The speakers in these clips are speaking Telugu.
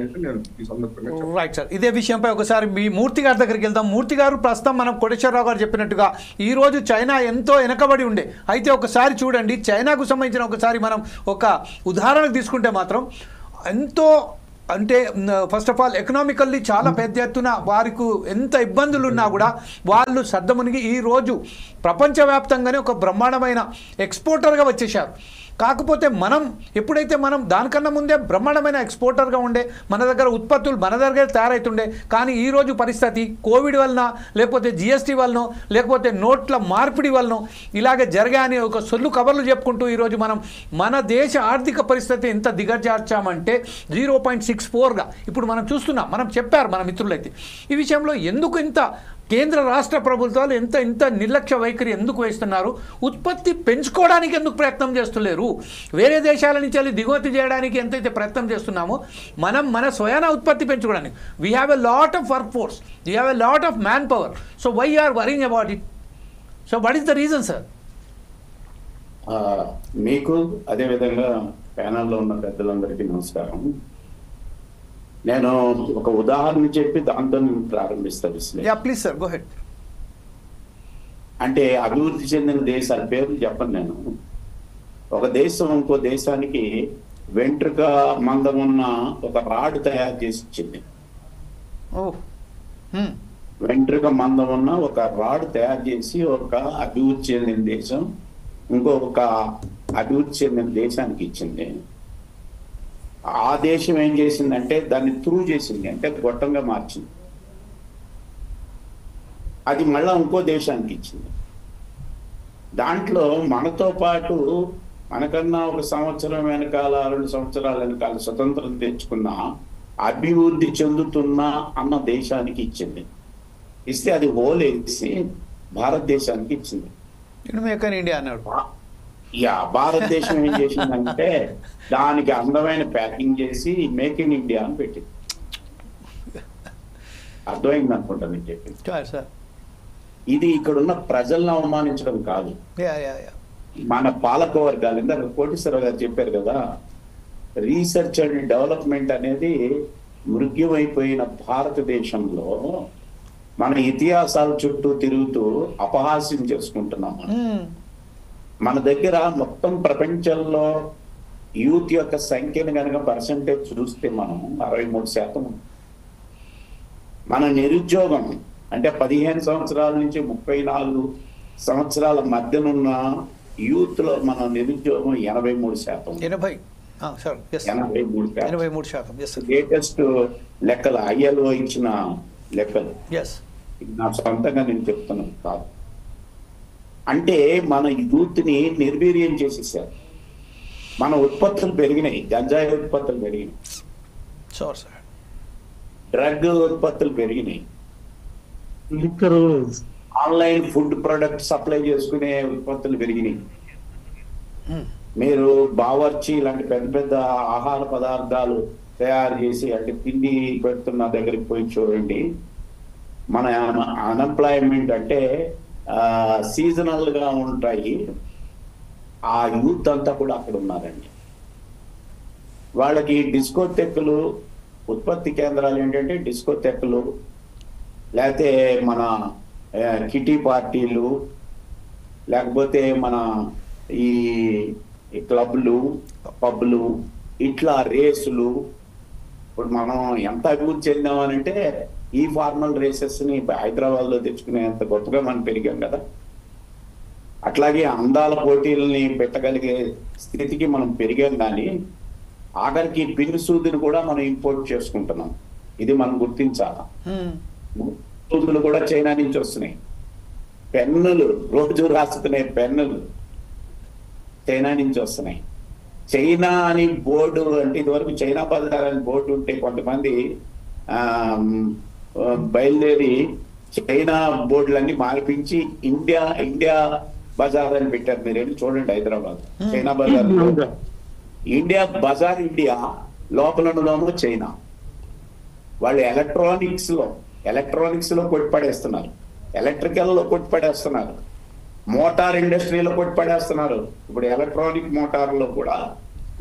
నేను ఈ సందర్భంగా చెప్తాను. రైట్ సార్, ఇదే విషయంపై ఒకసారి మీ మూర్తి గారి దగ్గరికి వెళ్దాం. మూర్తి గారు, ప్రస్తుతం మనం కోటేశ్వరరావు గారు చెప్పినట్టుగా ఈరోజు చైనా ఎంతో వెనకబడి ఉండే, అయితే ఒకసారి చూడండి చైనాకు సంబంధించిన ఒకసారి మనం ఒక ఉదాహరణకు తీసుకుంటే మాత్రం ఎంతో అంటే ఫస్ట్ ఆఫ్ ఆల్ ఎకనామికల్లీ చాలా పెద్ద ఎత్తున వారికి ఎంత ఇబ్బందులు ఉన్నా కూడా వాళ్ళు సర్దమునిగి ఈరోజు ప్రపంచవ్యాప్తంగానే ఒక బ్రహ్మాండమైన ఎక్స్పోర్టర్గా వచ్చేసారు. కాకపోతే మనం ఎప్పుడైతే మనం దానికన్నా ముందే బ్రహ్మాండమైన ఎక్స్పోర్టర్గా ఉండే, మన దగ్గర ఉత్పత్తులు మన దగ్గర తయారవుతుండే, కానీ ఈరోజు పరిస్థితి కోవిడ్ వలన, లేకపోతే జిఎస్టీ వలన, లేకపోతే నోట్ల మార్పిడి వలన ఇలాగే జరగాని ఒక సొల్లు కబర్లు చెప్పుకుంటూ ఈరోజు మనం మన దేశ ఆర్థిక పరిస్థితి ఎంత దిగజార్చామంటే 0.64గా ఇప్పుడు మనం చూస్తున్నాం. మనం చెప్పారు మన మిత్రులైతే ఈ విషయంలో ఎందుకు ఇంత కేంద్ర రాష్ట్ర ప్రభుత్వాలు ఇంత నిర్లక్ష్య వైఖరి ఎందుకు వేస్తున్నారు, ఉత్పత్తి పెంచుకోవడానికి ఎందుకు ప్రయత్నం చేస్తలేరు, వేరే దేశాల నుంచి వెళ్ళి దిగుమతి చేయడానికి ఎంతైతే ప్రయత్నం చేస్తున్నామో మనం మన స్వయాన ఉత్పత్తి పెంచుకోవడానికి we have a lot of work force, we have a lot of man power, so why are worrying about it? So what is the reason sir? మీకు అదేవిధంగా ప్యానల్లో ఉన్న పెద్దలందరికీ నమస్కారం. నేను ఒక ఉదాహరణ చెప్పి దాంతో నేను ప్రారంభిస్తాను. Please sir, go head. అంటే అభివృద్ధి చెందిన దేశాల పేర్లు చెప్పను నేను. ఒక దేశం ఇంకో దేశానికి వెంట్రుక మందం ఉన్న ఒక రాడ్ తయారు చేసి ఇచ్చింది. వెంట్రుక మందం ఉన్న ఒక రాడ్ తయారు చేసి ఒక అభివృద్ధి చెందిన దేశం ఇంకొక అభివృద్ధి చెందిన దేశానికి ఇచ్చింది. ఆ దేశం ఏం చేసిందంటే దాన్ని త్రూ చేసింది, అంటే గొట్టంగా మార్చింది. అది మళ్ళా ఇంకో దేశానికి ఇచ్చింది. దాంట్లో మనతో పాటు మనకన్నా ఒక సంవత్సరం వెనకాల 2 సంవత్సరాల వెనకాల స్వతంత్రం తెచ్చుకున్న అభివృద్ధి చెందుతున్న అన్న దేశానికి ఇచ్చింది. ఇస్తే అది హోలేసి భారతదేశానికి ఇచ్చింది. ఇండియా అన్నాడు. భారతదేశం ఏం చేసిందంటే దానికి అందమైన ప్యాకింగ్ చేసి మేక్ ఇన్ ఇండియా అని పెట్టింది. అర్థమైంది అనుకుంటా నేను చెప్పింది. ఇది ఇక్కడున్న ప్రజలను అవమానించడం కాదు, మన పాలక వర్గాలు. ఇందాక కోటేశ్వరరావు గారు చెప్పారు కదా, రీసెర్చ్ అండ్ డెవలప్మెంట్ అనేది మృగ్యమైపోయిన భారతదేశంలో మన ఇతిహాసాల చుట్టూ తిరుగుతూ అపహాస్యం చేసుకుంటున్నాము. మన దగ్గర మొత్తం ప్రపంచంలో యూత్ యొక్క సంఖ్యను కనుక పర్సంటేజ్ చూస్తే మనం 63%. మన నిరుద్యోగం అంటే 15 సంవత్సరాల నుంచి 34 సంవత్సరాల మధ్యనున్న యూత్ లో మన నిరుద్యోగం 83%. 83%. లేటెస్ట్ లెక్కలు ILO ఇచ్చిన లెక్కలు, నా సొంతంగా నేను చెప్తున్నాను కాదు. అంటే మన యూత్ ని నిర్వీర్యం చేసేసారు. మన ఉత్పత్తులు పెరిగినాయి, గంజాయి ఉత్పత్తులు పెరిగినాయి, డ్రగ్ ఉత్పత్తులు పెరిగినాయి, ఆన్లైన్ ఫుడ్ ప్రొడక్ట్ సప్లై చేసుకునే ఉత్పత్తులు పెరిగినాయి. మీరు బావర్చి ఇలాంటి పెద్ద పెద్ద ఆహార పదార్థాలు తయారు చేసి అంటే తిండి పెడుతున్న దగ్గరికి పోయి చూడండి. మన అన్ఎంప్లాయ్మెంట్ అంటే సీజనల్ గా ఉంటాయి. ఆ యూత్ అంతా కూడా అక్కడ ఉన్నారండి. వాళ్ళకి డిస్కోథెక్లు, ఉత్పత్తి కేంద్రాలు ఏంటంటే డిస్కోథెక్లు, లేకపోతే మన కిటీ పార్టీలు, లేకపోతే మన ఈ క్లబ్లు, పబ్లు, ఇట్లా రేసులు. ఇప్పుడు మనం ఎంత అభివృద్ధి చెందామనంటే ఈ ఫార్మల్ రేసెస్ ని హైదరాబాద్ లో తెచ్చుకునేంత గొప్పగా మనం పెరిగాం కదా. అట్లాగే అందాల పోటీలని పెట్టగలిగే స్థితికి మనం పెరిగాం. కానీ ఆఖరికి పిన్ సూదిని కూడా మనం ఇంపోర్ట్ చేసుకుంటున్నాం. ఇది మనం గుర్తించాలా. సూదులు కూడా చైనా నుంచి వస్తున్నాయి. పెన్నులు, రోజు రాసుకునే పెన్నులు చైనా నుంచి వస్తున్నాయి. చైనా అని బోర్డు అంటే ఇదివరకు చైనా బజార్ అని బోర్డు ఉంటే కొంతమంది బయలుదేరి చైనా బోర్డులన్నీ మార్పించి ఇండియా బజార్ అని పెట్టారు. మీరు వెళ్ళి చూడండి Hyderabad China Bazaar. India Bazaar India, లోపలలోనూ చైనా. వాళ్ళు ఎలక్ట్రానిక్స్ లో కొట్టిపడేస్తున్నారు, ఎలక్ట్రికల్ లో కొట్టిపడేస్తున్నారు, మోటార్ ఇండస్ట్రీలో కొట్టిపడేస్తున్నారు. ఇప్పుడు ఎలక్ట్రానిక్ మోటార్లో కూడా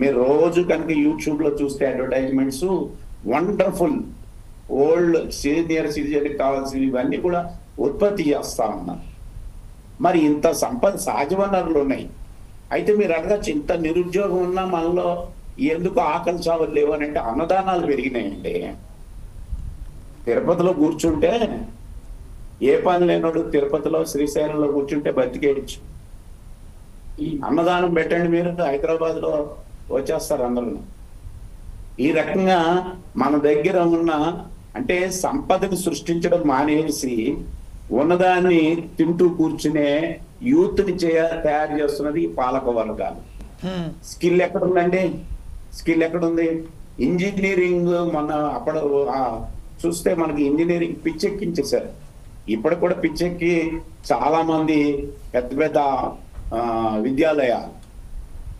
మీరు రోజు కనుక యూట్యూబ్ లో చూస్తే advertisements wonderful old senior citizen కావాల్సిన ఇవన్నీ కూడా ఉత్పత్తి చేస్తా ఉన్నారు. మరి ఇంత సంపద సహజ వనరులు ఉన్నాయి. అయితే మీరు అడగచ్చు, ఇంత నిరుద్యోగం ఉన్నా మనలో ఎందుకు ఆకలి చావులు లేవు అని అంటే అన్నదానాలు పెరిగినాయండి. తిరుపతిలో కూర్చుంటే ఏ పని లేనోడు తిరుపతిలో శ్రీశైలంలో కూర్చుంటే బతికేయచ్చు. ఈ అన్నదానం పెట్టండి మీరు, హైదరాబాద్ లో వచ్చేస్తారు అందరూ. ఈ రకంగా మన దగ్గర ఉన్న అంటే సంపదను సృష్టించడం మానేసి ఉన్నదాన్ని తింటూ కూర్చునే యూత్ ని తయారు చేస్తున్నది ఈ పాలక వర్గాలు. స్కిల్ ఎక్కడుందండి? స్కిల్ ఎక్కడుంది? ఇంజనీరింగ్ మొన్న అప్పుడు చూస్తే మనకి ఇంజనీరింగ్ పిచ్చెక్కించేశారు. ఇప్పుడు కూడా పిచ్చెక్కి చాలా మంది పెద్ద పెద్ద విద్యాలయాలు,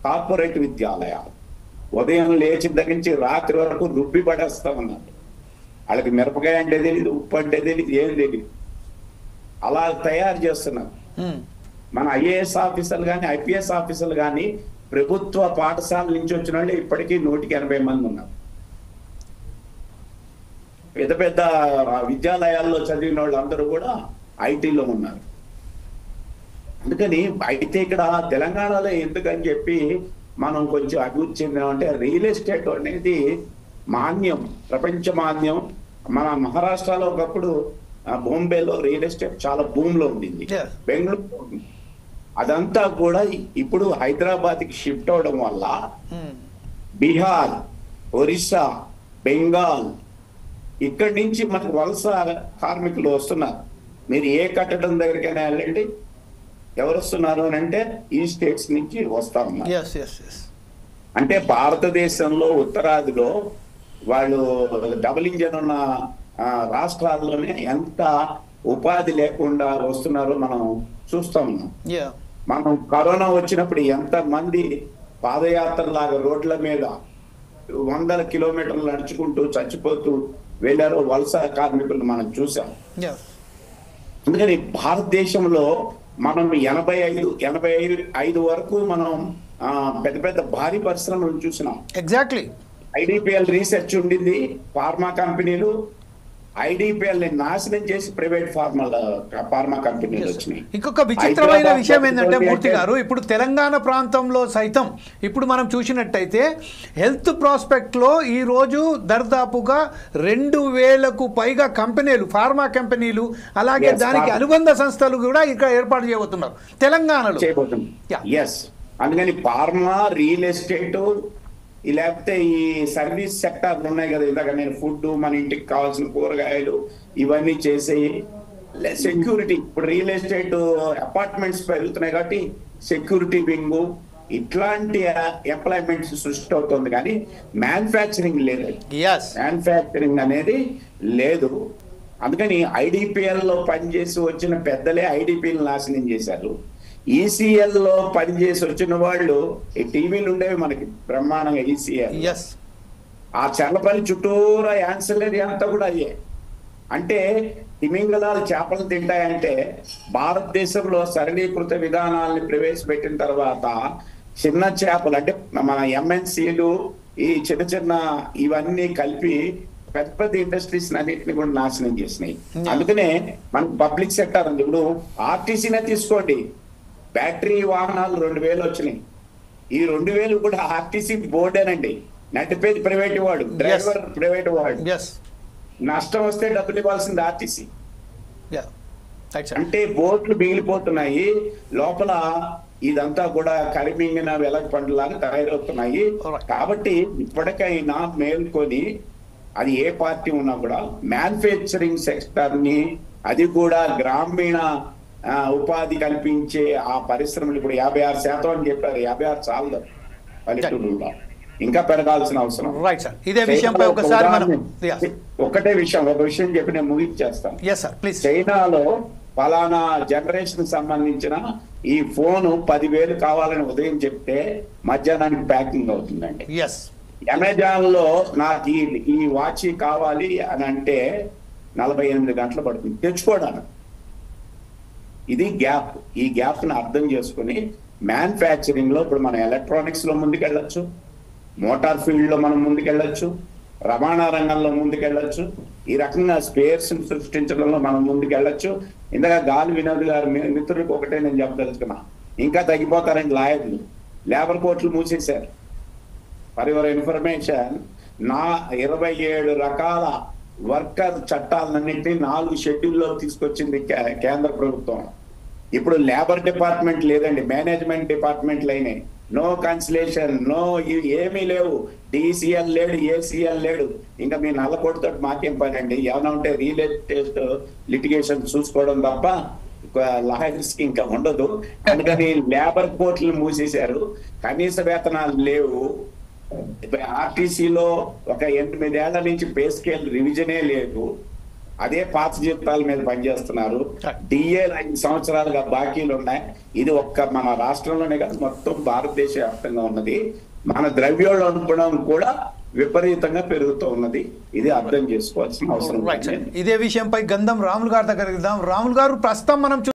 కార్పొరేట్ విద్యాలయాలు ఉదయం లేచిన దగ్గర నుంచి రాత్రి వరకు రుబ్బి పడేస్తా ఉన్నారు. వాళ్ళకి మిరపకాయ అంటే తెలియదు, ఉప్పు అంటే తెలియదు, ఏం తెలియదు. అలా తయారు చేస్తున్నారు. మన ఐఏఎస్ ఆఫీసర్లు కానీ ఐపీఎస్ ఆఫీసర్లు కానీ ప్రభుత్వ పాఠశాల నుంచి వచ్చిన వాళ్ళు ఇప్పటికీ 180 మంది ఉన్నారు. పెద్ద పెద్ద విద్యాలయాల్లో చదివిన వాళ్ళు అందరూ కూడా ఐటీలో ఉన్నారు. అందుకని అయితే ఇక్కడ తెలంగాణలో ఎందుకని చెప్పి మనం కొంచెం అభివృద్ధి చెందామంటే రియల్ ఎస్టేట్ అనేది మాన్యం, ప్రపంచ మాన్యం. మన మహారాష్ట్రలో ఒకప్పుడు బాంబేలో రియల్ ఎస్టేట్ చాలా భూమిలో ఉండింది, బెంగళూరు అదంతా కూడా ఇప్పుడు హైదరాబాద్ కి షిఫ్ట్ అవడం వల్ల బీహార్, ఒరిస్సా, బెంగాల్ ఇక్కడి నుంచి మనకు వలస కార్మికులు వస్తున్నారు. మీరు ఏ కట్టడం దగ్గరికైనా వెళ్ళండి, ఎవరు వస్తున్నారు అని అంటే ఈ స్టేట్స్ నుంచి వస్తా ఉన్నారు. అంటే భారతదేశంలో ఉత్తరాదిలో వాళ్ళు డబుల్ ఇంజన్ ఉన్న రాష్ట్రాల్లోనే ఎంత ఉపాధి లేకుండా వస్తున్నారో మనం చూస్తా ఉన్నాం. మనం కరోనా వచ్చినప్పుడు ఎంత మంది పాదయాత్ర లాగా రోడ్ల మీద 100 కిలోమీటర్లు నడుచుకుంటూ చచ్చిపోతూ వెళ్ళారో వలస కార్మికులు మనం చూసాం. అందుకని భారతదేశంలో మనం 85 వరకు మనం పెద్ద పెద్ద భారీ పరిశ్రమలు చూసినాం. ఎగ్జాక్ట్లీ. ఐడిపిఎల్ రీసెర్చ్ ఉండింది, ఫార్మా కంపెనీలు ఐడిపిఎల్ ని నాశనం చేసి ప్రైవేట్ ఫార్మా కంపెనీలు వచ్చినాయి. ఇంకొక విచిత్రమైన విషయం ఏంటంటే మూర్తి గారు, ఇప్పుడు తెలంగాణ ప్రాంతంలో సైతం ఇప్పుడు మనం చూసినట్టయితే హెల్త్ ప్రాస్పెక్ట్ లో ఈ రోజు దర్దాపుగా 2000కు పైగా కంపెనీలు, ఫార్మా కంపెనీలు, అలాగే దానికి అనుబంధ సంస్థలు కూడా ఇక్కడ ఏర్పాటు చేయబోతున్నారు తెలంగాణలో. అందుకని ఫార్మా, రియల్ ఎస్టేట్, లేకపోతే ఈ సర్వీస్ సెక్టార్లు ఉన్నాయి కదా, ఇందాక నేను ఫుడ్, మన ఇంటికి కావాల్సిన కూరగాయలు ఇవన్నీ చేసేయి. సెక్యూరిటీ, ఇప్పుడు రియల్ ఎస్టేట్ అపార్ట్మెంట్స్ పెరుగుతున్నాయి కాబట్టి సెక్యూరిటీ వింగ్, ఇట్లాంటి ఎంప్లాయ్మెంట్స్ సృష్టి అవుతుంది. కానీ మ్యానుఫ్యాక్చరింగ్ లేదు, మ్యానుఫ్యాక్చరింగ్ అనేది లేదు. అందుకని ఐడిపిఎల్ లో పనిచేసి వచ్చిన పెద్దలే ఐడిపిఎల్ నాశనం చేశారు. ఈసీఎల్ లో పనిచేసి వచ్చిన వాళ్ళు, ఈ టీవీలు ఉండేవి మనకి బ్రహ్మాండంగా ఈసీఎల్, ఆ చర్లపల్లి చుట్టూరా యాన్సిలరీ అంతా కూడా అయ్యే. అంటే తిమింగలాలు చేపలు తింటాయంటే భారతదేశంలో సరళీకృత విధానాలను ప్రవేశపెట్టిన తర్వాత చిన్న చేపలు అంటే మన ఎంఎన్సీలు ఈ చిన్న చిన్న ఇవన్నీ కలిపి పెద్ద పెద్ద ఇండస్ట్రీస్ అన్నింటినీ కూడా నాశనం చేసినాయి. అందుకనే మనకు పబ్లిక్ సెక్టర్ ఉంది. ఇప్పుడు ఆర్టీసీనే తీసుకోండి, బ్యాటరీ వాహనాలు 2000 వచ్చినాయి. ఈ 2000 కూడా ఆర్టీసీ బోర్డేనండి, నడిపేది ప్రైవేట్ వాడు, డ్రైవర్ ప్రైవేట్ వాడు. నష్టం వస్తే డబ్బులు ఇవ్వాల్సింది ఆర్టీసీ. అంటే బోట్లు మిగిలిపోతున్నాయి, లోపల ఇదంతా కూడా కరిమింగిన వెలగ పండులాగా తయారవుతున్నాయి. కాబట్టి ఇప్పటికైనా మేల్కొని, అది ఏ పార్టీ ఉన్నా కూడా మ్యానుఫ్యాక్చరింగ్ సెక్టర్ ని, అది కూడా గ్రామీణ ఉపాధి కల్పించే ఆ పరిశ్రమలు ఇప్పుడు 56% అని చెప్పారు. 56 చాలు పల్లెటూరులో, ఇంకా పెరగాల్సిన అవసరం. ఒకటే విషయం, ఒక విషయం చెప్పి నేను ముగించేస్తాను. చైనాలో ఫలానా జనరేషన్ సంబంధించిన ఈ ఫోన్ 10,000 కావాలని ఉదయం చెప్తే మధ్యాహ్నానికి ప్యాకింగ్ అవుతుందండి. అమెజాన్ లో నాకు ఈ వాచ్ కావాలి అని అంటే 48 గంటలు పడుతుంది తెచ్చుకోవడానికి. ఇది గ్యాప్. ఈ గ్యాప్ ని అర్థం చేసుకుని మ్యానుఫ్యాక్చరింగ్ లో ఇప్పుడు మనం ఎలక్ట్రానిక్స్ లో ముందుకెళ్ళొచ్చు, మోటార్ ఫీల్డ్ లో మనం ముందుకెళ్ళొచ్చు, రవాణా రంగంలో ముందుకెళ్ళొచ్చు, ఈ రకంగా స్పేర్స్ సృష్టించడంలో మనం ముందుకెళ్ళొచ్చు. ఇందాక గాలి వినోద్ గారు మిత్రులకు ఒకటే నేను చెప్పదలుచుకున్నా, ఇంకా తగ్గిపోతారండి లాయర్లు. లేబర్ కోర్టులు మూసేశారు. ఫర్ యువర్ ఇన్ఫర్మేషన్, 27 రకాల వర్కర్ చట్టాలన్నింటినీ 4 షెడ్యూల్లో తీసుకొచ్చింది కేంద్ర ప్రభుత్వం. ఇప్పుడు లేబర్ డిపార్ట్మెంట్ లేదండి, మేనేజ్మెంట్ డిపార్ట్మెంట్లు అయినాయి. నో కన్సిలేషన్, నో ఏమీ లేవు. డిసిఎల్ లేడు, ఏసీఎల్ లేడు. ఇంకా మీ నల్లకోటితో మాకేం పని అండి? ఏమైనా ఉంటే రియల్ ఎస్టేట్ లిటిగేషన్ చూసుకోవడం తప్ప లాయర్స్ కి ఇంకా ఉండదు. అందుకని లేబర్ కోర్టులు మూసేశారు. కనీస వేతనాలు లేవు. ఆర్టీసీలో ఒక 8 ఏళ్ల నుంచి పే స్కేల్ రివిజనే లేదు. అదే పాత జీతాల మీద పనిచేస్తున్నారు. డిఏ 5 సంవత్సరాలుగా బాకీలు ఉన్నాయి. ఇది ఒక్క మన రాష్ట్రంలోనే కాదు, మొత్తం భారతదేశ వ్యాప్తంగా ఉన్నది. మన ద్రవ్యోల్బణం కూడా విపరీతంగా పెరుగుతూ ఉన్నది. ఇది అర్థం చేసుకోవాల్సిన అవసరం. ఇదే విషయంపై గంధం రాములు గారి దగ్గరికి వెళ్దాం. రాములు గారు, ప్రస్తుతం మనం